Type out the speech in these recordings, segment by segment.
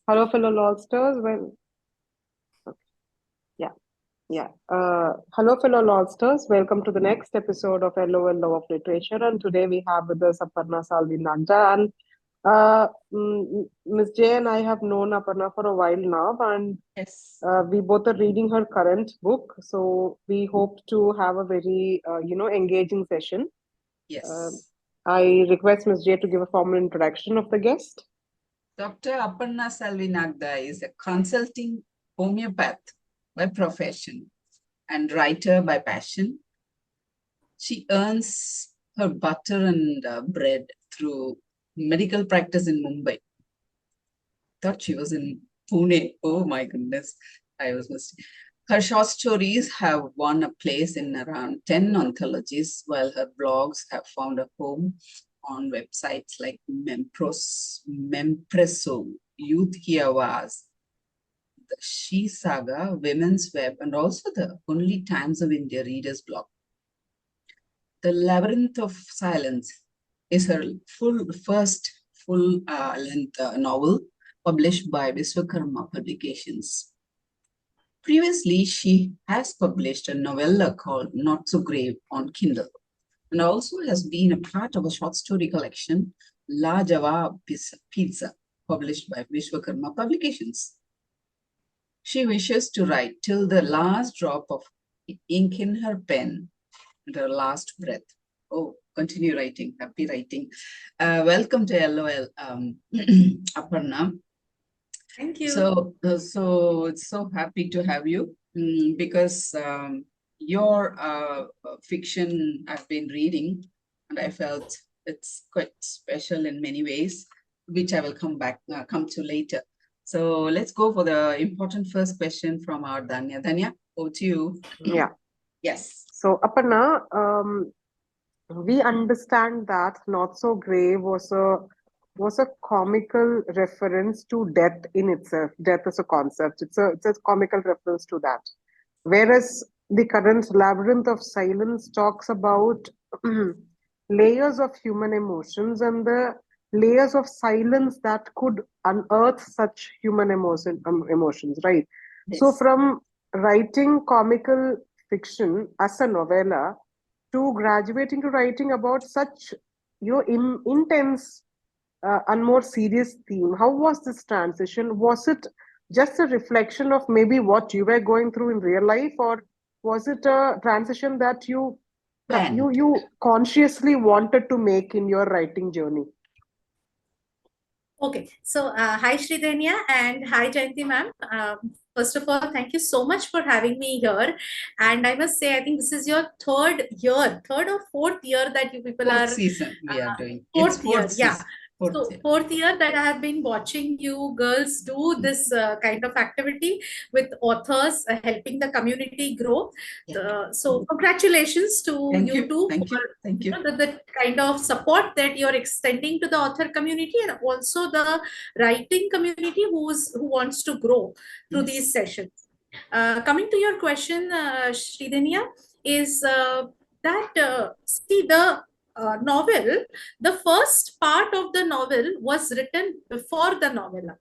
Hello, fellow lodsters. Well, yeah, yeah. Hello, fellow lodsters. Welcome to the next episode of LOL Love of Literature. And today we have with us Aparna Salvi Nagda. And Ms. J and I have known Aparna for a while now, and Yes. we both are reading her current book. So we hope to have a very, engaging session. Uh, Yes. I request Ms. J to give a formal introduction of the guest. Dr. Aparna Salvinagda is a consulting homeopath by profession and writer by passion. She earns her butter and bread through medical practice in Mumbai. Thought she was in Pune. Oh my goodness. I was mistaken. Her short stories have won a place in around 10 anthologies, while her blogs have found a home on websites like Mempresso, Youth Ki Awaaz, the She Saga, Women's Web, and also the Only Times of India Readers blog. The Labyrinth of Silence is her first full-length novel published by Vishwakarma Publications. Previously, she has published a novella called Not So Grave on Kindle, and also has been a part of a short story collection, Javvaab Pizza, published by Vishwakarma Publications. She wishes to write till the last drop of ink in her pen and her last breath. Oh, continue writing, happy writing. Welcome to LOL, Aparna. Thank you. So it's so happy to have you because your fiction I've been reading, and I felt it's quite special in many ways, which I will come to later. So let's go for the important first question from our Danya. Danya, over to you. Yeah. Yes. So, Aparna, we understand that Not So Grave was a comical reference to death in itself. Death as a concept. It's a comical reference to that. Whereas the current Labyrinth of Silence talks about layers of human emotions and the layers of silence that could unearth such human emotions, right? So, Yes. from writing comical fiction as a novella to graduating to writing about such intense and more serious theme, how was this transition? Was it just a reflection of maybe what you were going through in real life, or was it a transition that you Planned. you consciously wanted to make in your writing journey? Okay, so hi Sridhanya and hi Jayanti ma'am. First of all, thank you so much for having me here. And I must say, I think this is your third or fourth year that you people Fourth are season we are doing. fourth It's year, fourth yeah. season. Fourth So year. fourth year that I have been watching you girls do this kind of activity with authors helping the community grow. Yeah. So congratulations to Thank you you. two Thank you. for Thank you. the kind of support that you're extending to the author community and also the writing community who wants to grow through Yes. these sessions. Coming to your question, Sridhanya, is that see the novel, the first part of the novel was written before the novella.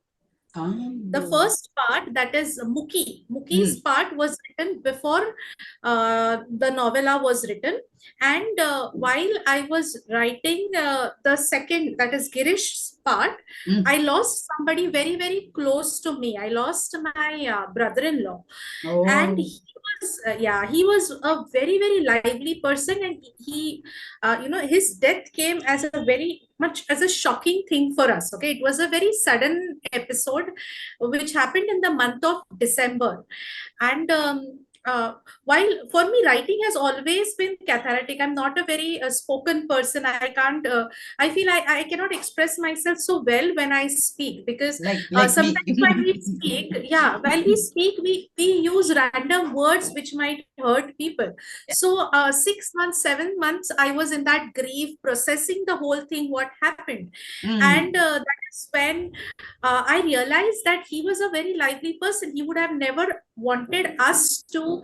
The first part, that is Muki's part, was written before the novella was written. And while I was writing the second, that is Girish's part, I lost somebody very, very close to me. I lost my brother-in-law. And he was a very, very lively person. And his death came as a very much as a shocking thing for us. Okay, it was a very sudden episode which happened in the month of December. And while for me writing has always been cathartic, I'm not a very spoken person. I can't I feel I cannot express myself so well when I speak, because sometimes when we speak, while we speak, we use random words which might hurt people. So 6 months, 7 months, I was in that grief, processing the whole thing, what happened. And that is when I realized that he was a very lively person. He would have never wanted us to,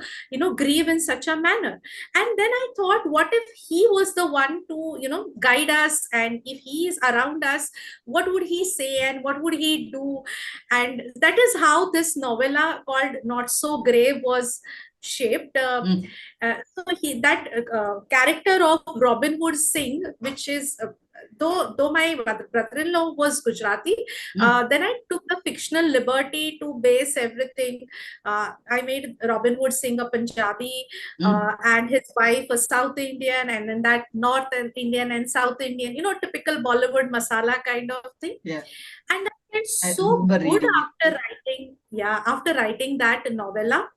grieve in such a manner. And then I thought, what if he was the one to, guide us? And if he is around us, what would he say and what would he do? And that is how this novella called Not So Grave was shaped. So that character of Robin Hood Singh, which is though my brother-in-law was Gujarati, then I took the fictional liberty to base everything. I made Robin Hood Singh a Punjabi, and his wife a South Indian, and then that North Indian and South Indian, typical Bollywood masala kind of thing. Yeah. And I felt I so remember good reading after writing that novella.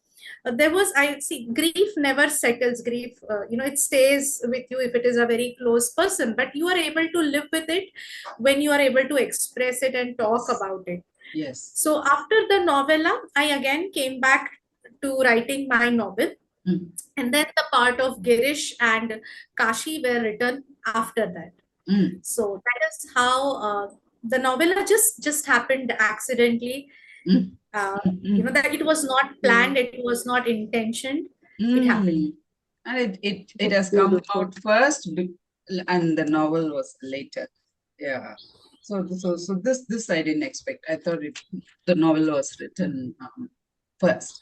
There was, I see, grief never settles. Grief, it stays with you if it is a very close person, but you are able to live with it when you are able to express it and talk about it. Yes. So after the novella, I again came back to writing my novel. And then the part of Girish and Kashi were written after that. So that is how the novella just happened accidentally. That it was not planned, it was not intentioned. It happened. And it has come out first, and the novel was later. Yeah. So this I didn't expect. I thought the novel was written first.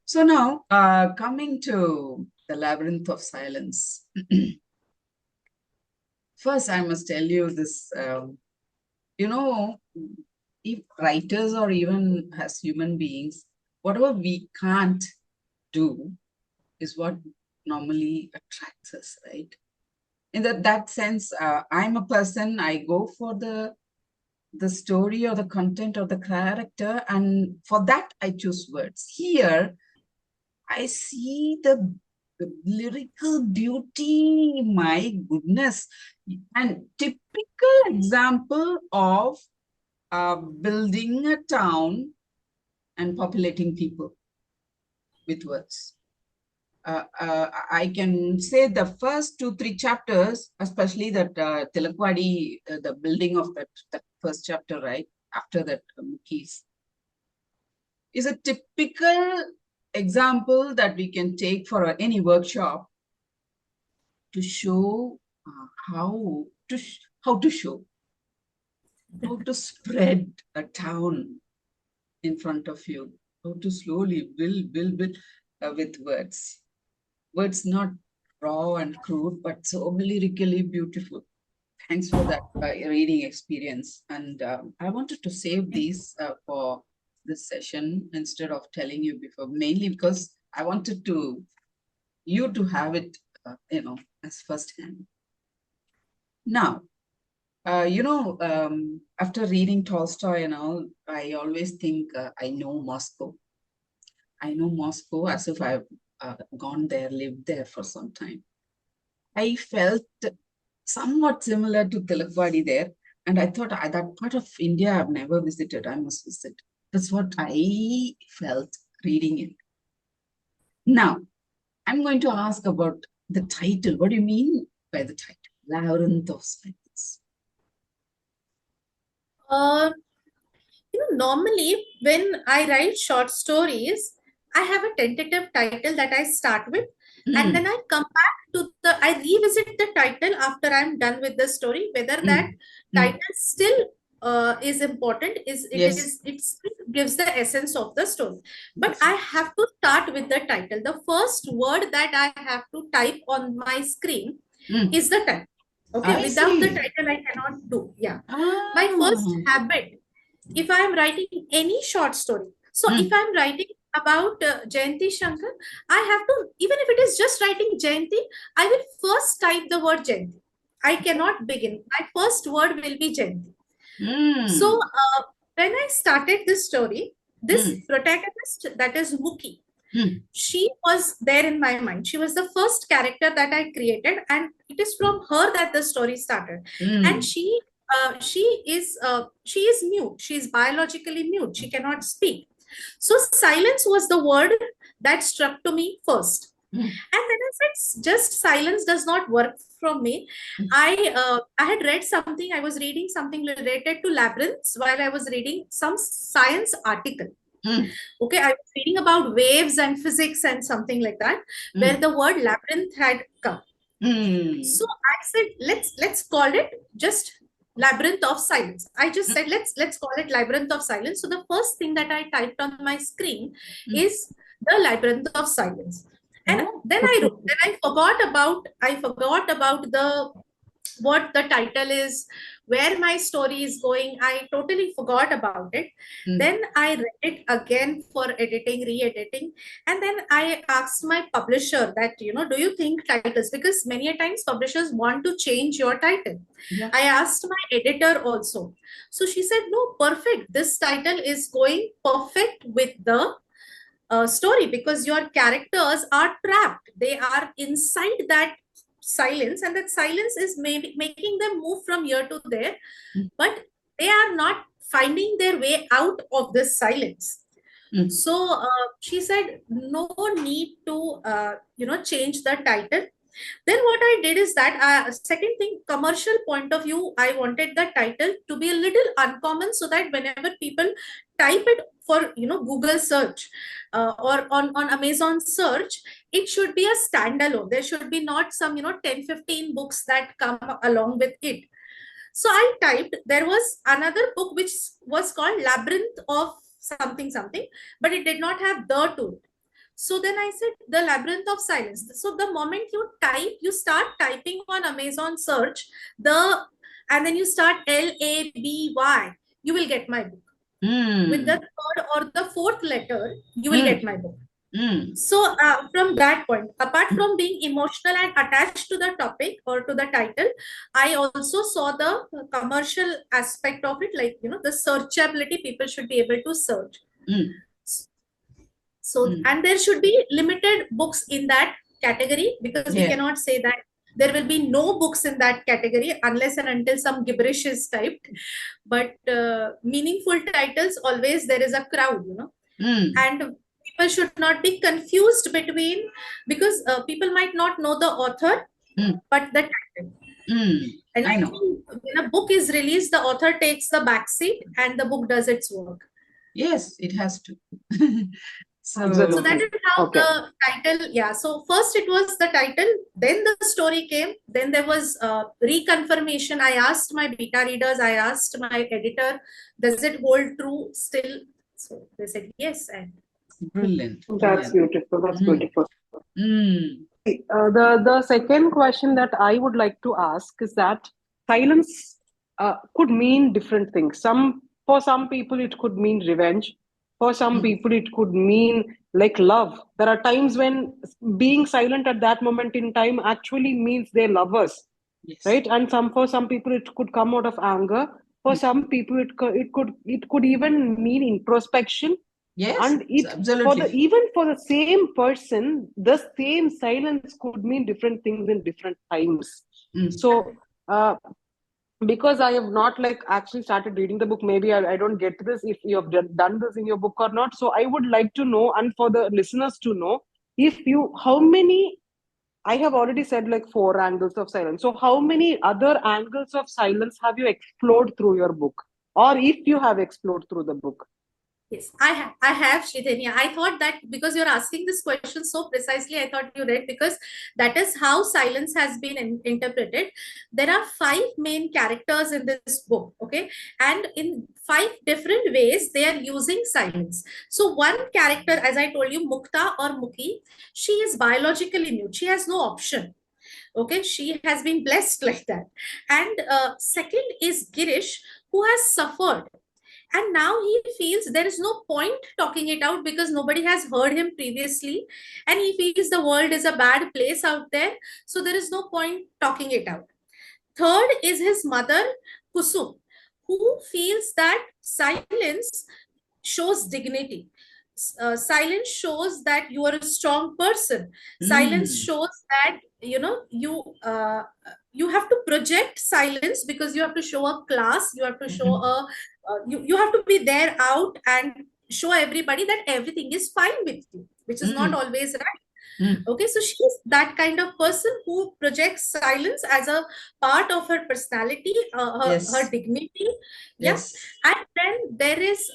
So now, coming to the Labyrinth of Silence. First, I must tell you this, if writers or even as human beings, whatever we can't do is what normally attracts us, right? In that sense, I'm a person, I go for the story or the content or the character, and for that I choose words. Here, I see the lyrical beauty, my goodness, and typical example of building a town and populating people with words. I can say the first 2-3 chapters, especially that Tilakwadi, the building of that first chapter, right after that keys, is a typical example that we can take for any workshop to show how to spread a town in front of you, how to slowly build with words. Words not raw and crude, but so lyrically beautiful. Thanks for that reading experience. And I wanted to save these for this session instead of telling you before, mainly because I wanted you to have it, as firsthand. Now, after reading Tolstoy and all, I always think I know Moscow. I know Moscow as if I've gone there, lived there for some time. I felt somewhat similar to Tilakwadi there. And I thought that part of India I've never visited, I must visit. That's what I felt reading it. Now, I'm going to ask about the title. What do you mean by the title? Labyrinth of Silence. Normally when I write short stories, I have a tentative title that I start with, and then I come back I revisit the title after I'm done with the story, whether that title still is important, it still gives the essence of the story. But I have to start with the title. The first word that I have to type on my screen is the title. Okay, without the title, I cannot do. Yeah. My first habit, if I am writing any short story, so if I'm writing about Jayanti Shankar, I have to, even if it is just writing Jayanti, I will first type the word Jayanti. I cannot begin. My first word will be Jayanti. So when I started this story, this protagonist, that is Mukhi, she was there in my mind. She was the first character that I created, and it is from her that the story started. And she is mute. She is biologically mute. She cannot speak. So silence was the word that struck to me first. Mm. And then I said, just silence does not work from me. Mm. I had read something, I was reading something related to labyrinths while I was reading some science article. Mm. Okay, I was reading about waves and physics and something like that, where Mm. the word labyrinth had come. So Mm. I said, let's call it just Labyrinth of Silence. I just said let's call it Labyrinth of Silence. So the first thing that I typed on my screen Mm. is the Labyrinth of Silence. And Oh. then I wrote, then I forgot about the what the title is, where my story is going. I totally forgot about it. Mm. Then I read it again for editing, re-editing, and then I asked my publisher that, do you think titles, because many a times publishers want to change your title. Yeah. I asked my editor also. So she said, no, perfect. This title is going perfect with the story, because your characters are trapped. They are inside that silence, and that silence is maybe making them move from here to there, Mm. but they are not finding their way out of this silence. Mm. So she said, no need to change the title. Then what I did is that, second thing, commercial point of view, I wanted the title to be a little uncommon, so that whenever people type it for Google search or on Amazon search, it should be a standalone. There should be not some 10-15 books that come along with it. So I typed, there was another book which was called Labyrinth of something something, but it did not have the to it. So then I said the Labyrinth of Silence. So the moment you type, you start typing on Amazon search, and then you start LABY, you will get my book. With the third or the fourth letter, you will get my book. So from that point, apart from being emotional and attached to the topic or to the title, I also saw the commercial aspect of it, like, the searchability, people should be able to search. So, and there should be limited books in that category, because we cannot say that there will be no books in that category unless and until some gibberish is typed. But meaningful titles, always there is a crowd, and people should not be confused between, because people might not know the author, but the title. And I know. When a book is released, the author takes the back seat and the book does its work. Yes, it has to. So that is how the title, so first it was the title, then the story came, then there was reconfirmation. I asked my beta readers, I asked my editor, does it hold true still? So they said yes. And brilliant. That's beautiful. That's beautiful. Mm. The second question that I would like to ask is that silence could mean different things. For some people it could mean revenge. For some people it could mean like love. There are times when being silent at that moment in time actually means they love us, right? And for some people it could come out of anger. For some people it could even mean introspection. Yes, and absolutely. Even for the same person, the same silence could mean different things in different times. So because I have not actually started reading the book, maybe I don't get this if you have done this in your book or not. So I would like to know, and for the listeners to know, how many, I have already said 4 angles of silence. So how many other angles of silence have you explored through your book? Or if you have explored through the book? Yes, I have, Sridhanya. I thought that because you're asking this question so precisely, I thought you read, because that is how silence has been interpreted. There are 5 main characters in this book, okay? And in 5 different ways, they are using silence. So one character, as I told you, Mukta or Muki, she is biologically mute. She has no option. Okay, she has been blessed like that. And second is Girish, who has suffered. And now he feels there is no point talking it out, because nobody has heard him previously. And he feels the world is a bad place out there. So there is no point talking it out. Third is his mother, Kusum, who feels that silence shows dignity. Silence shows that you are a strong person. Silence shows that you have to project silence, because you have to show a class, you have to show you have to be there out and show everybody that everything is fine with you, which is not always right. Okay, so she's that kind of person who projects silence as a part of her personality, her Yes. dignity. Yeah. Yes. And then there is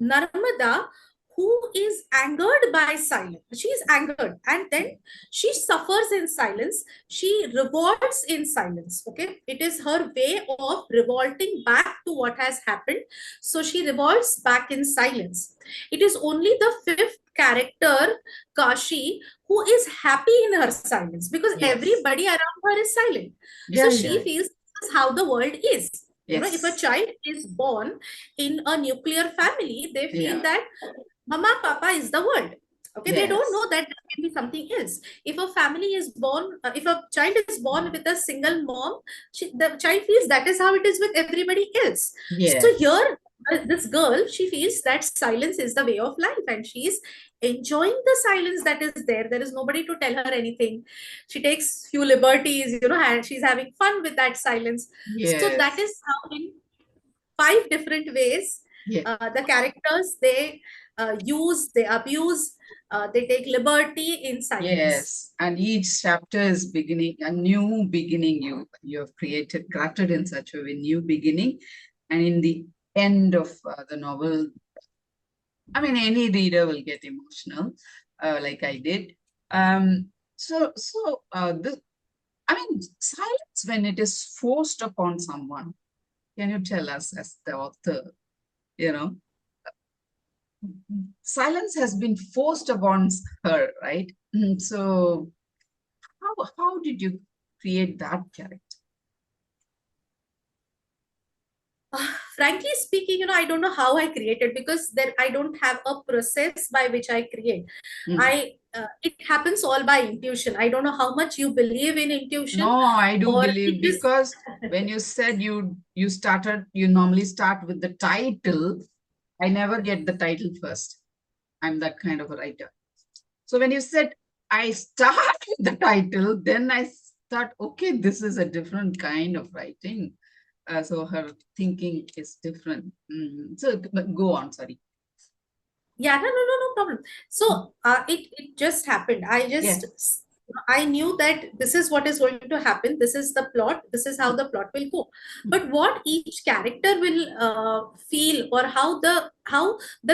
Narmada, who is angered by silence. She is angered, and then she suffers in silence. She revolts in silence. Okay, it is her way of revolting back to what has happened. So she revolts back in silence. It is only the fifth character, Kashi, who is happy in her silence because Yes. everybody around her is silent. So Yeah, she yeah. feels this is how the world is. You know, if a Yes. child is born in a nuclear family, they feel Yeah. that Mama, Papa is the world. Okay, they don't Yes. know that there can be something else. If a family is born, if a child is born with a single mom, the child feels that is how it is with everybody else. So Yes. here, this girl, she feels that silence is the way of life, and she's enjoying the silence that is there. There is nobody to tell her anything. She takes few liberties, you know, and she's having fun with that silence. So that Yes. is how in five different ways Yeah. the characters, they use, they abuse, they take liberty in silence. Yes. And each chapter is beginning a new beginning. You have crafted in such a way, new beginning, and in the end of the novel, I mean, any reader will get emotional, like I did. This, I mean, silence when it is forced upon someone. Can you tell us, as the author, you know, silence has been forced upon her, right? So, how did you create that character? Frankly speaking, you know, I don't know how I created, because there I don't have a process by which I create. It happens all by intuition. I don't know how much you believe in intuition, No, I do or believe, it is because when you said you normally start with the title, I never get the title first. I'm that kind of a writer. So when you said I start with the title, then I thought, okay, this is a different kind of writing. So her thinking is different. So go on, sorry. yeah, no problem. So it just happened. Yeah. I knew that this is what is going to happen. This is the plot. This is how the plot will go. But what each character will feel, or how the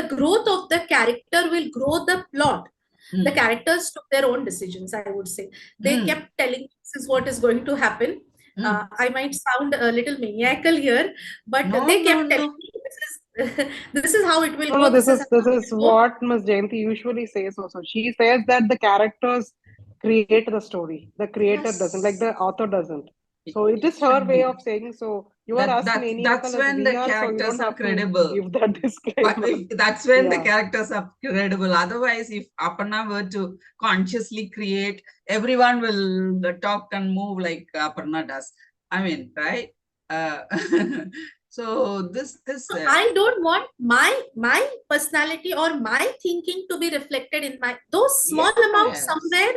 growth of the character will grow the plot. The characters took their own decisions, I would say. They kept telling me, this is what is going to happen. I might sound a little maniacal here, but No, they no, kept telling no. me, this is this is how it will No, no, go. this This is is how this it is will go. what Ms. Jayanti usually says also. She says that the characters create the story. The creator doesn't, like Yes. the author doesn't. So it It is her should way be. of saying, so you are as That's maniacal as when we the are, so you characters don't are have to credible. give that But disclaimer. that's when the Yeah. characters are credible. Otherwise, if Aparna were to consciously create, everyone will talk and move like Aparna does. I mean, right? Uh, so this I don't want my personality or my thinking to be reflected in my those small amounts yes, somewhere.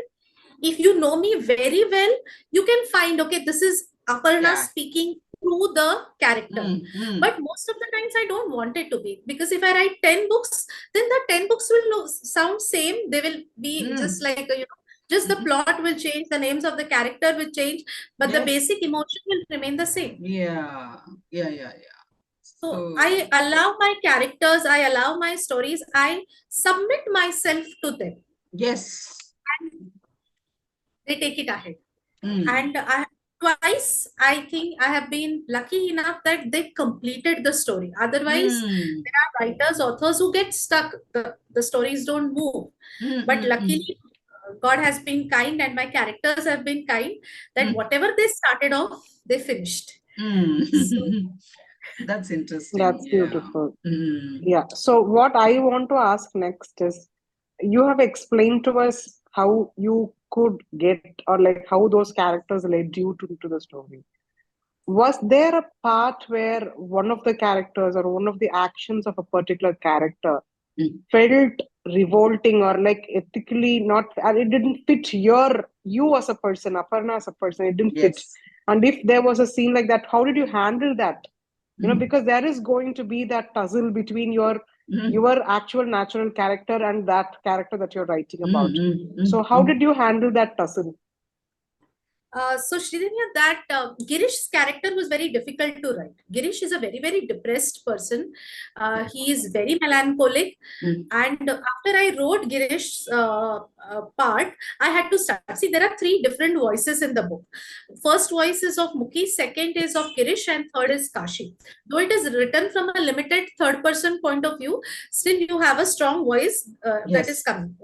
If you know me very well, you can find, okay, this is Aparna yeah. speaking through the character. But most of the times I don't want it to be, because if I write 10 books, then the 10 books will sound same. They will be just like, just the plot will change, the names of the character will change, but the Yes. basic emotion will remain the same. Yeah. So So I allow my characters, I allow my stories, I submit myself to them, yes. and they take it ahead. Mm. And twice, I think I have been lucky enough that they completed the story. Otherwise, Mm. there are writers, authors who get stuck. The stories don't move. But Mm. luckily, God has been kind, and my characters have been kind, that Mm. whatever they started off, they finished. So Mm. That's interesting. That's Yeah. beautiful. Mm. Yeah. So what I want to ask next is, you have explained to us how you could get, or like how those characters led you to the story. Was there a part where one of the characters or one of the actions of a particular character Mm. felt revolting, or like ethically not, and it didn't fit you as a person, Aparna as a person, it didn't fit? Yes. And if there was a scene like that, how did you handle that? Mm. Because there is going to be that tussle between your your actual natural character and that character that you're writing about. Mm-hmm. So how did you handle that tussle? So Sridhanya, that Girish's character was very difficult to write. Girish is a very, very depressed person. He is very melancholic. And after I wrote Girish's part, I had to start. See, there are three different voices in the book. First voice is of Mukhi, second is of Girish, and third is Kashi. Though it is written from a limited third person point of view, still you have a strong voice that is coming.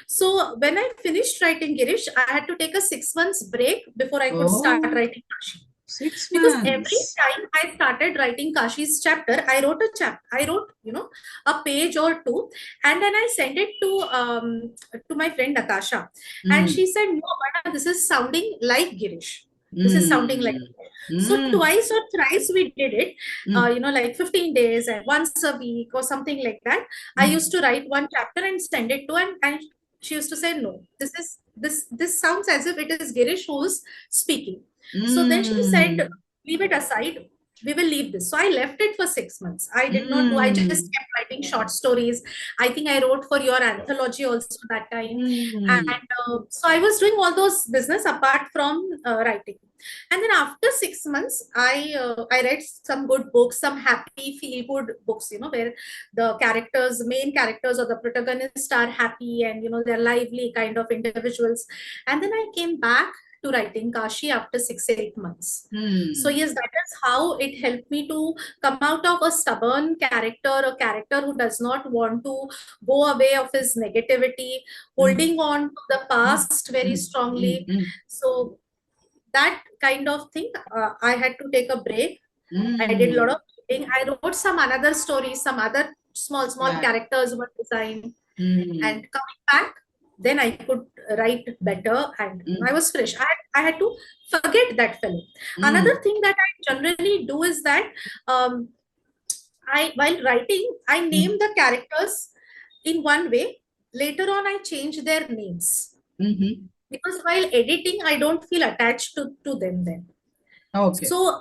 So when I finished writing Girish, I had to take a 6 months break before I could start writing Kashi. 6 months. Because every time I started writing Kashi's chapter, I wrote a page or two, and then I sent it to my friend Natasha, and she said, "No, Aparna, this is sounding like Girish. This is sounding like." So twice or thrice we did it, like 15 days and once a week or something like that. I used to write one chapter and send it to her, and she used to say, "No, this sounds as if it is Girish who's speaking." So then she said, "Leave it aside. We will leave this." So I left it for 6 months. I did not do. I just kept writing short stories. I think I wrote for your anthology also that time, and so I was doing all those business apart from writing. And then after 6 months, I read some good books, some happy feel good books, where the main characters or the protagonists are happy and they're lively kind of individuals. And then I came back to writing Kashi after 6-8 months. So yes, that is how it helped me to come out of a stubborn character, a character who does not want to go away of his negativity, holding on to the past very strongly. So that kind of thing, I had to take a break. I did a lot of reading. I wrote some another stories, some other small characters were designed, and coming back, then I could write better, and I was fresh. I had to forget that fellow. Another thing that I generally do is that while writing, I name the characters in one way. Later on, I change their names. Because while editing, I don't feel attached to them then. Okay. So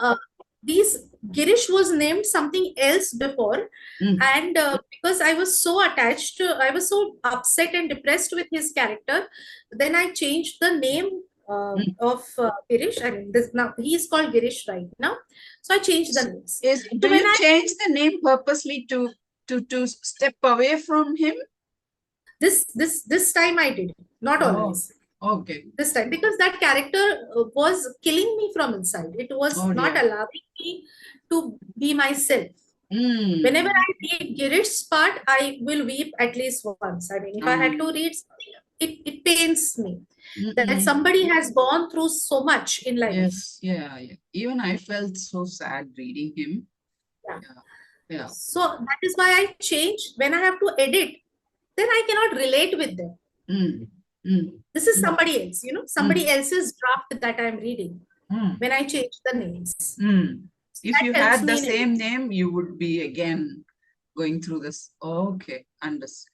Girish was named something else before, and because I was so attached to, I was so upset and depressed with his character, then I changed the name of Girish. I mean, now he is called Girish right now, so I changed the names. Do you change the name purposely to step away from him? This time I did, not always. Okay. This time, because that character was killing me from inside. It was not allowing me to be myself. Whenever I read Girish's part, I will weep at least once. I mean, if I had to read something, it pains me that somebody has gone through so much in life. Yes, yeah. Even I felt so sad reading him. Yeah. So that is why I changed. When I have to edit, then I cannot relate with them. This is somebody else, somebody else's draft that I'm reading when I change the names. If you had the same name, you would be again going through this. Okay, understood.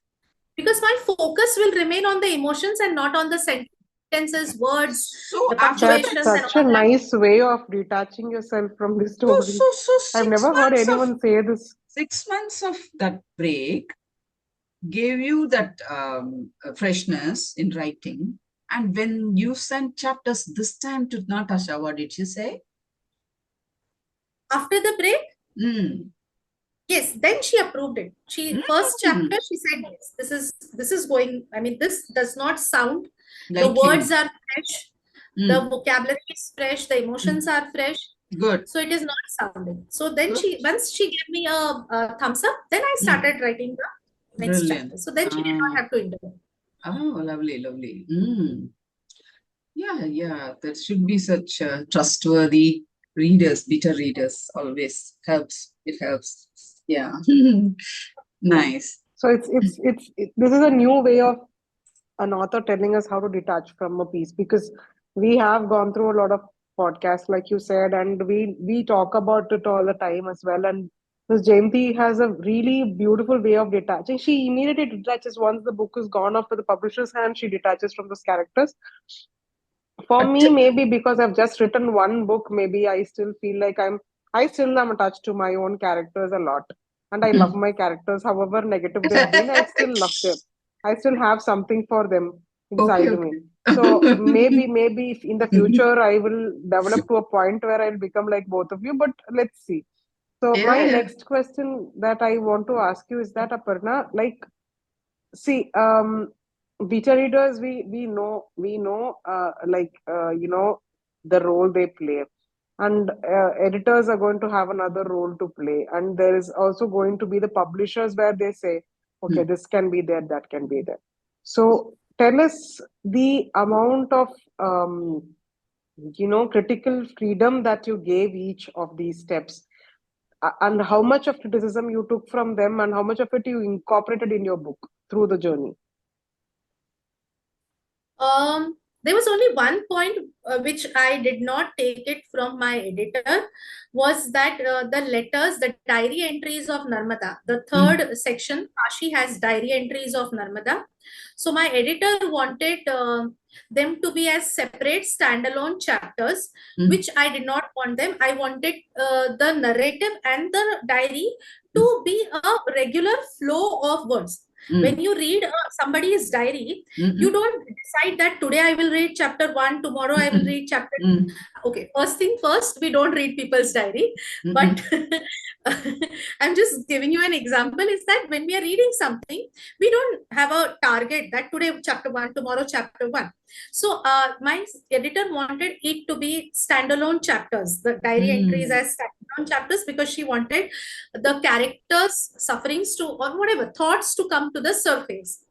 Because my focus will remain on the emotions and not on the sentences, words, so the punctuations. That's such a nice way of detaching yourself from this story. I've never heard anyone say this. 6 months of that break gave you that freshness in writing. And when you sent chapters this time to Natasha, what did she say? After the break? Yes, then she approved it. First chapter, she said, yes, this is going, I mean, this does not sound, like the words are fresh, the vocabulary is fresh, the emotions are fresh. Good. So it is not sounding. So then once she gave me a thumbs up, then I started writing the next chapter. So then she did not have to intervene. Oh, lovely, lovely. Yeah. There should be such trustworthy readers, beta readers. Always helps. It helps. Yeah. Nice. So this is a new way of an author telling us how to detach from a piece, because we have gone through a lot of podcasts, like you said, and we talk about it all the time as well. And Ms. Jayanti has a really beautiful way of detaching. She immediately detaches once the book is gone off to the publisher's hand. She detaches from those characters. For me, maybe because I've just written one book, maybe I still feel like I still am attached to my own characters a lot. and I love my characters, however negative they've been, I still love them. I still have something for them inside me. So maybe if in the future I will develop to a point where I'll become like both of you, but let's see. So my Yeah. next question that I want to ask you is that, Aparna, like, see, beta readers, we know, the role they play, and editors are going to have another role to play, and there is also going to be the publishers where they say, okay, this can be there, that can be there. So tell us the amount of critical freedom that you gave each of these steps, and how much of criticism you took from them, and how much of it you incorporated in your book through the journey. There was only one point which I did not take it from my editor, was that the letters, the diary entries of Narmada, the third section, Kashi has diary entries of Narmada. So my editor wanted them to be as separate standalone chapters, which I did not want them. I wanted the narrative and the diary to be a regular flow of words. When you read somebody's diary, you don't decide that today I will read chapter 1, tomorrow I will read chapter 2. Okay, first thing first, we don't read people's diary. But I'm just giving you an example, is that when we are reading something, we don't have a target that today chapter 1, tomorrow chapter 1. So my editor wanted it to be standalone chapters, the diary entries as standalone chapters, because she wanted the characters' sufferings to, or whatever, thoughts to come to the surface.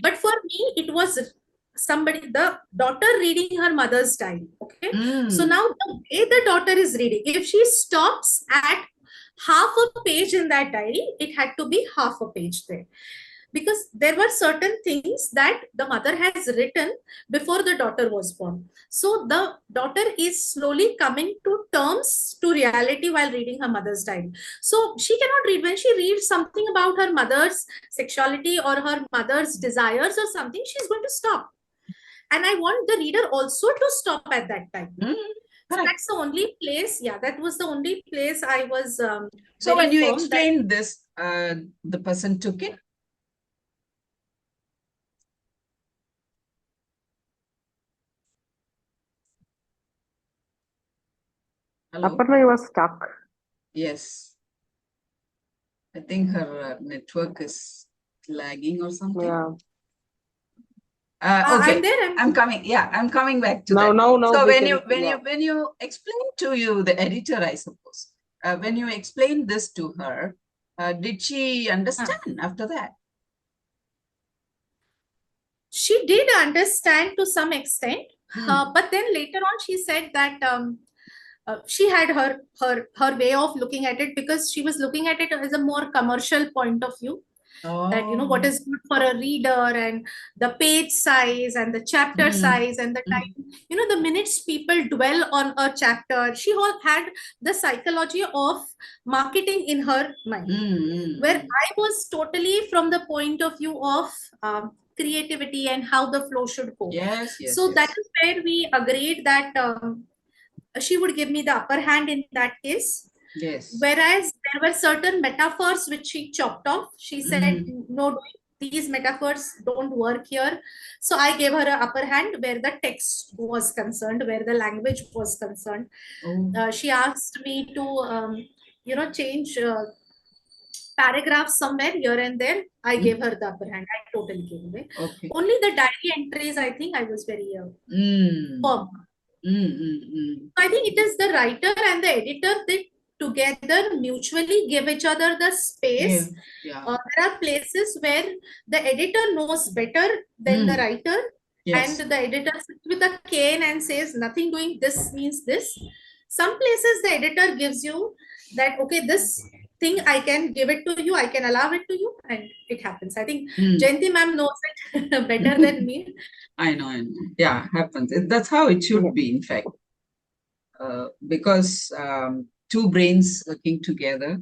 But for me, it was the daughter reading her mother's diary. Okay. So now the way the daughter is reading, if she stops at half a page in that diary, it had to be half a page there. Because there were certain things that the mother has written before the daughter was born. So the daughter is slowly coming to terms to reality while reading her mother's diary. So she cannot read. When she reads something about her mother's sexuality or her mother's desires or something, she's going to stop. And I want the reader also to stop at that time. So that's the only place, that was the only place I was So when you explained this, the person took it? Hello? Aparna, you were stuck. Yes. I think her network is lagging or something. Yeah. Okay, I'm there. I'm coming. Yeah, I'm coming back to now, that. Now, so when you explain to you, the editor, I suppose, when you explained this to her, did she understand after that? She did understand to some extent, but then later on she said that she had her way of looking at it, because she was looking at it as a more commercial point of view. That what is good for a reader, and the page size and the chapter size and the time, the minutes people dwell on a chapter. She had the psychology of marketing in her mind, where I was totally from the point of view of creativity and how the flow should go. So that is where we agreed that she would give me the upper hand in that case. Whereas there were certain metaphors which she chopped off. She said, no, these metaphors don't work here. So I gave her an upper hand where the text was concerned, where the language was concerned. She asked me to, change paragraphs somewhere here and there. I gave her the upper hand. I totally gave away. Only the diary entries, I think I was very firm. I think it is the writer and the editor, they together mutually give each other the space. There are places where the editor knows better than the writer, and the editor sits with a cane and says, nothing doing, this means this. Some places the editor gives you that, okay, this thing I can give it to you, I can allow it to you, and it happens. I think Jayanti ma'am knows it better than me. I know. Yeah, happens. That's how it should be, in fact. Because two brains working together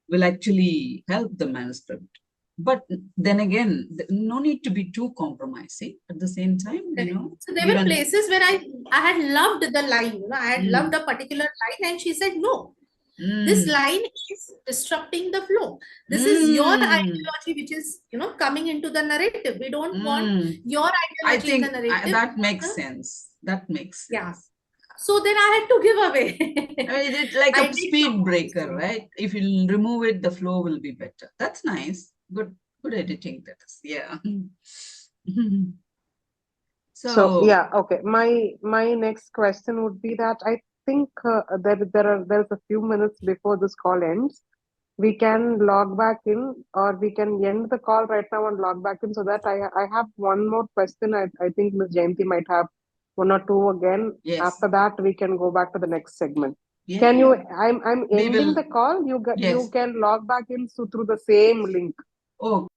will actually help the manuscript. But then again, no need to be too compromising at the same time, So there were places where I had loved the line, I had loved a particular line, and she said, no, This Mm. line is disrupting the flow. This is your Mm. ideology which is, coming into the narrative. We don't want Mm. your I ideology in the think narrative. that makes sense. That makes Yeah. sense. So then I had to give away. I mean, it's like I a did speed breaker, compromise. right? If you remove it, the flow will be better. That's nice. Good editing, that is. Yeah. So So, yeah, okay. My next question would be that I think there's a few minutes before this call ends. We can log back in, or we can end the call right now and log back in, so that I have one more question. I think Ms. Jayanti might have one or two again. yes. After that, we can go back to the next segment. Yeah. Can you? I'm We ending will- the call. You Yes. can log back in through the same link. Oh.